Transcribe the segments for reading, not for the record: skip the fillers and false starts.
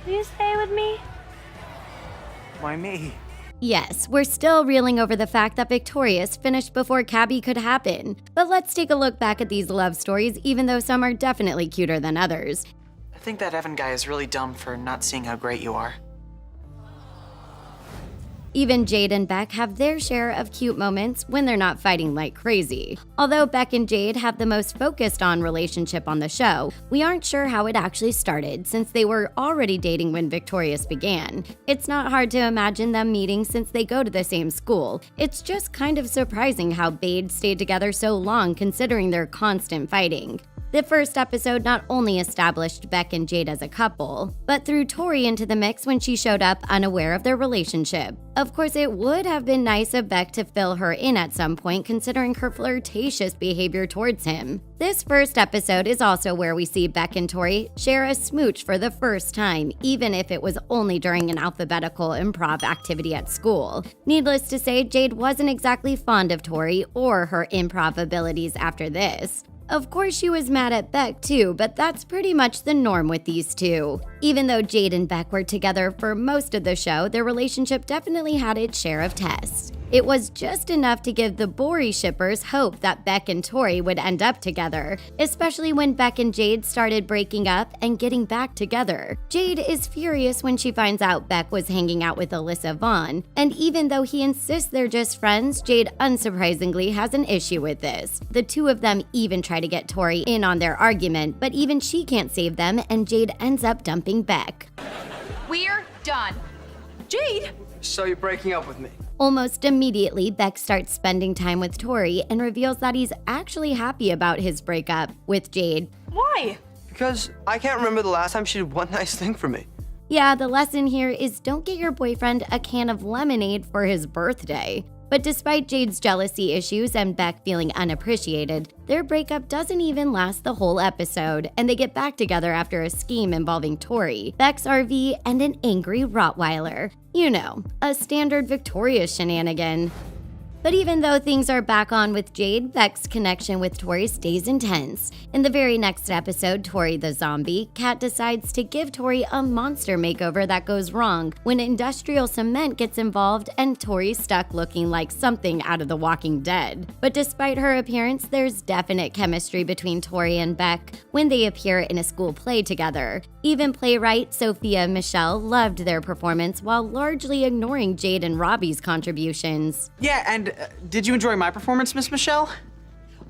Will you stay with me? Why me? Yes, we're still reeling over the fact that Victorious finished before Cabby could happen. But let's take a look back at these love stories, even though some are definitely cuter than others. I think that Evan guy is really dumb for not seeing how great you are. Even Jade and Beck have their share of cute moments when they're not fighting like crazy. Although Beck and Jade have the most focused on relationship on the show, we aren't sure how it actually started since they were already dating when Victorious began. It's not hard to imagine them meeting since they go to the same school. It's just kind of surprising how Bade stayed together so long considering their constant fighting. The first episode not only established Beck and Jade as a couple, but threw Tori into the mix when she showed up unaware of their relationship. Of course, it would have been nice of Beck to fill her in at some point considering her flirtatious behavior towards him. This first episode is also where we see Beck and Tori share a smooch for the first time, even if it was only during an alphabetical improv activity at school. Needless to say, Jade wasn't exactly fond of Tori or her improv abilities after this. Of course, she was mad at Beck too, but that's pretty much the norm with these two. Even though Jade and Beck were together for most of the show, their relationship definitely had its share of tests. It was just enough to give the Bori shippers hope that Beck and Tori would end up together, especially when Beck and Jade started breaking up and getting back together. Jade is furious when she finds out Beck was hanging out with Alyssa Vaughn, and even though he insists they're just friends, Jade unsurprisingly has an issue with this. The two of them even try to get Tori in on their argument, but even she can't save them, and Jade ends up dumping Beck. We're done. Jade! So you're breaking up with me? Almost immediately, Beck starts spending time with Tori and reveals that he's actually happy about his breakup with Jade. Why? Because I can't remember the last time she did one nice thing for me. Yeah, the lesson here is don't get your boyfriend a can of lemonade for his birthday. But despite Jade's jealousy issues and Beck feeling unappreciated, their breakup doesn't even last the whole episode, and they get back together after a scheme involving Tori, Beck's RV, and an angry Rottweiler. You know, a standard Victorious shenanigan. But even though things are back on with Jade, Beck's connection with Tori stays intense. In the very next episode, Tori the Zombie, Kat decides to give Tori a monster makeover that goes wrong when industrial cement gets involved and Tori's stuck looking like something out of The Walking Dead. But despite her appearance, there's definite chemistry between Tori and Beck when they appear in a school play together. Even playwright Sophia Michelle loved their performance while largely ignoring Jade and Robbie's contributions. Yeah, and did you enjoy my performance, Miss Michelle?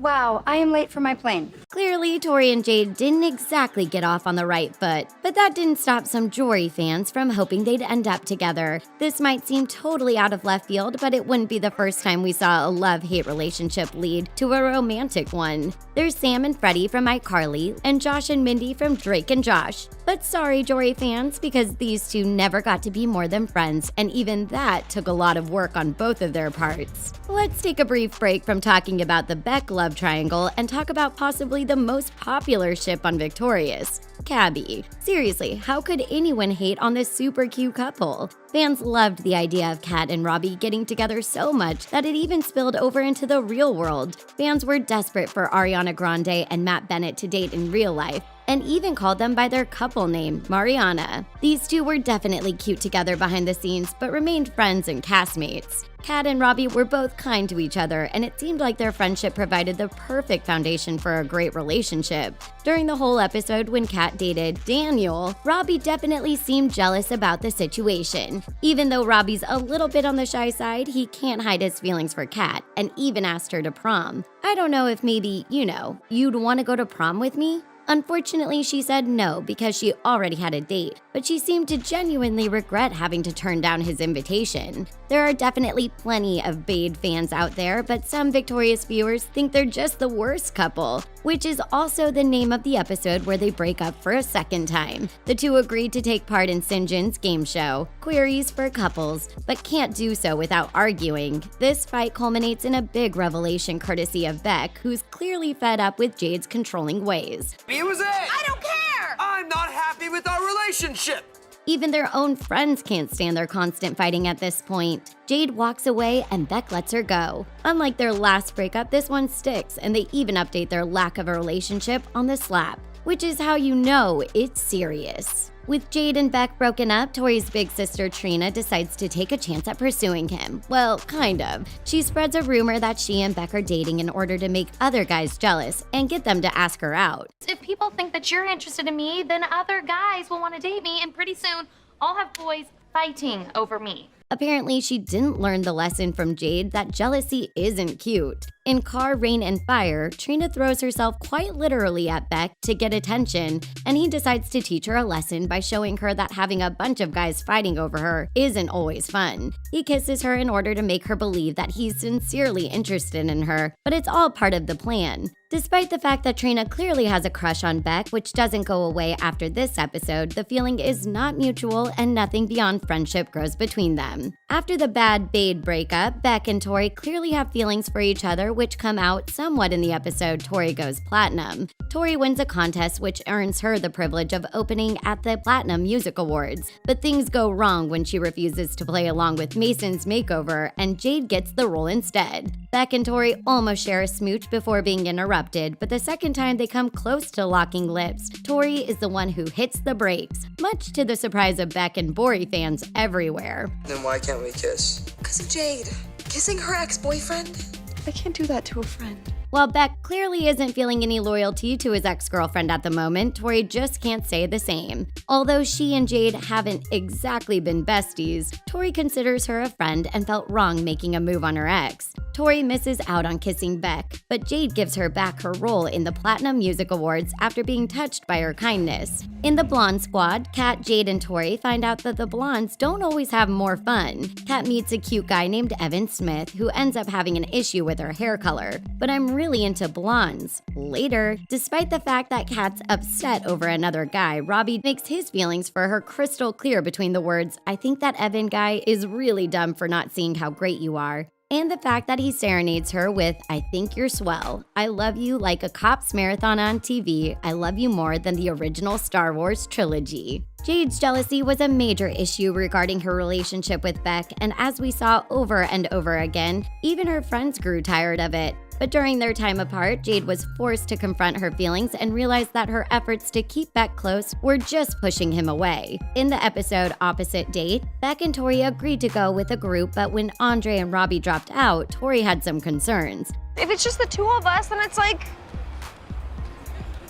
Wow, I am late for my plane. Clearly, Tori and Jade didn't exactly get off on the right foot, but that didn't stop some Jory fans from hoping they'd end up together. This might seem totally out of left field, but it wouldn't be the first time we saw a love-hate relationship lead to a romantic one. There's Sam and Freddie from iCarly, and Josh and Mindy from Drake and Josh. But sorry, Jory fans, because these two never got to be more than friends, and even that took a lot of work on both of their parts. Let's take a brief break from talking about the Beck love triangle and talk about possibly the most popular ship on Victorious, Cabby. Seriously, how could anyone hate on this super cute couple? Fans loved the idea of Kat and Robbie getting together so much that it even spilled over into the real world. Fans were desperate for Ariana Grande and Matt Bennett to date in real life, and even called them by their couple name, Mariana. These two were definitely cute together behind the scenes, but remained friends and castmates. Kat and Robbie were both kind to each other, and it seemed like their friendship provided the perfect foundation for a great relationship. During the whole episode when Kat dated Daniel, Robbie definitely seemed jealous about the situation. Even though Robbie's a little bit on the shy side, he can't hide his feelings for Kat, and even asked her to prom. I don't know if maybe, you'd want to go to prom with me? Unfortunately, she said no because she already had a date, but she seemed to genuinely regret having to turn down his invitation. There are definitely plenty of Bade fans out there, but some Victorious viewers think they're just the worst couple, which is also the name of the episode where they break up for a second time. The two agreed to take part in Sinjin's game show, Queries for Couples, but can't do so without arguing. This fight culminates in a big revelation courtesy of Beck, who's clearly fed up with Jade's controlling ways. It was it! I don't care! I'm not happy with our relationship! Even their own friends can't stand their constant fighting at this point. Jade walks away and Beck lets her go. Unlike their last breakup, this one sticks, and they even update their lack of a relationship on the slap, which is how you know it's serious. With Jade and Beck broken up, Tori's big sister Trina decides to take a chance at pursuing him. Well, kind of. She spreads a rumor that she and Beck are dating in order to make other guys jealous and get them to ask her out. If people think that you're interested in me, then other guys will want to date me, and pretty soon I'll have boys fighting over me. Apparently, she didn't learn the lesson from Jade that jealousy isn't cute. In Car, Rain, and Fire, Trina throws herself quite literally at Beck to get attention, and he decides to teach her a lesson by showing her that having a bunch of guys fighting over her isn't always fun. He kisses her in order to make her believe that he's sincerely interested in her, but it's all part of the plan. Despite the fact that Trina clearly has a crush on Beck, which doesn't go away after this episode, the feeling is not mutual and nothing beyond friendship grows between them. After the bad Bade breakup, Beck and Tori clearly have feelings for each other, which come out somewhat in the episode Tori Goes Platinum. Tori wins a contest which earns her the privilege of opening at the Platinum Music Awards, but things go wrong when she refuses to play along with Mason's makeover and Jade gets the role instead. Beck and Tori almost share a smooch before being interrupted, but the second time they come close to locking lips, Tori is the one who hits the brakes, much to the surprise of Beck and Bori fans everywhere. Then why can't we kiss? Because of Jade. Kissing her ex-boyfriend? I can't do that to a friend. While Beck clearly isn't feeling any loyalty to his ex-girlfriend at the moment, Tori just can't say the same. Although she and Jade haven't exactly been besties, Tori considers her a friend and felt wrong making a move on her ex. Tori misses out on kissing Beck, but Jade gives her back her role in the Platinum Music Awards after being touched by her kindness. In the Blonde Squad, Kat, Jade, and Tori find out that the blondes don't always have more fun. Kat meets a cute guy named Evan Smith who ends up having an issue with her hair color, but I'm really into blondes. Later, despite the fact that Kat's upset over another guy, Robbie makes his feelings for her crystal clear between the words, "I think that Evan guy is really dumb for not seeing how great you are," and the fact that he serenades her with, "I think you're swell. I love you like a cops marathon on TV. I love you more than the original Star Wars trilogy." Jade's jealousy was a major issue regarding her relationship with Beck, and as we saw over and over again, even her friends grew tired of it. But during their time apart, Jade was forced to confront her feelings and realize that her efforts to keep Beck close were just pushing him away. In the episode Opposite Date, Beck and Tori agreed to go with a group, but when Andre and Robbie dropped out, Tori had some concerns. If it's just the two of us, then it's like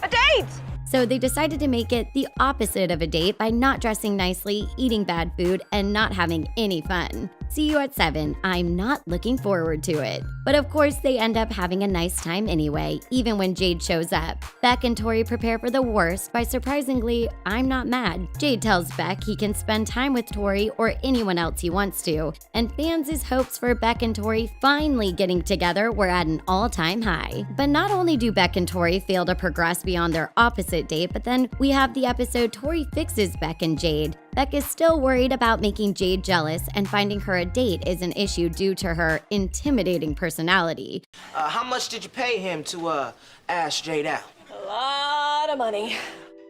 a date. So they decided to make it the opposite of a date by not dressing nicely, eating bad food, and not having any fun. See you at 7. I'm not looking forward to it. But of course, they end up having a nice time anyway, even when Jade shows up. Beck and Tori prepare for the worst by surprisingly, I'm not mad. Jade tells Beck he can spend time with Tori or anyone else he wants to, and fans' hopes for Beck and Tori finally getting together were at an all-time high. But not only do Beck and Tori fail to progress beyond their opposite date, but then we have the episode Tori fixes Beck and Jade. Beck is still worried about making Jade jealous, and finding her a date is an issue due to her intimidating personality. How much did you pay him to ask Jade out? A lot of money.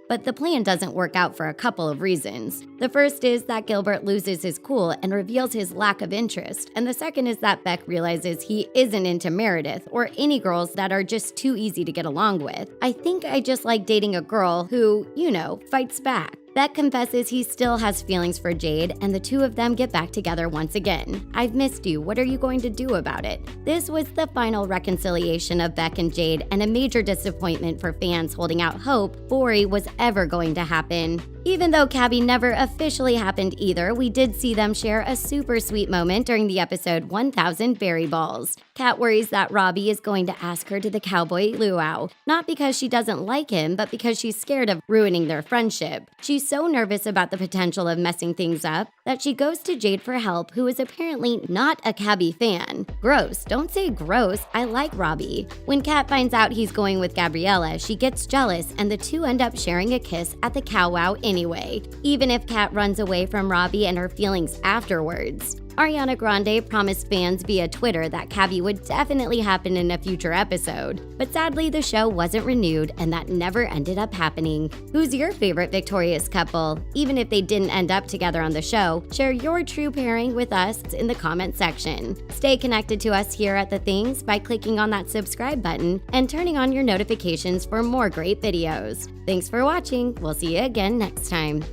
But the plan doesn't work out for a couple of reasons. The first is that Gilbert loses his cool and reveals his lack of interest, and the second is that Beck realizes he isn't into Meredith or any girls that are just too easy to get along with. I think I just like dating a girl who, fights back. Beck confesses he still has feelings for Jade, and the two of them get back together once again. I've missed you. What are you going to do about it? This was the final reconciliation of Beck and Jade, and a major disappointment for fans holding out hope Bori was ever going to happen. Even though Cabby never officially happened either, we did see them share a super sweet moment during the episode 1000 Berry Balls. Kat worries that Robbie is going to ask her to the cowboy luau, not because she doesn't like him, but because she's scared of ruining their friendship. She's so nervous about the potential of messing things up that she goes to Jade for help, who is apparently not a Cabby fan. Gross, don't say gross, I like Robbie. When Kat finds out he's going with Gabriella, she gets jealous and the two end up sharing a kiss at the powwow anyway, even if Kat runs away from Robbie and her feelings afterwards. Ariana Grande promised fans via Twitter that Cabby would definitely happen in a future episode, but sadly the show wasn't renewed and that never ended up happening. Who's your favorite victorious couple? Even if they didn't end up together on the show, share your true pairing with us in the comment section. Stay connected to us here at The Things by clicking on that subscribe button and turning on your notifications for more great videos. Thanks for watching. We'll see you again next time.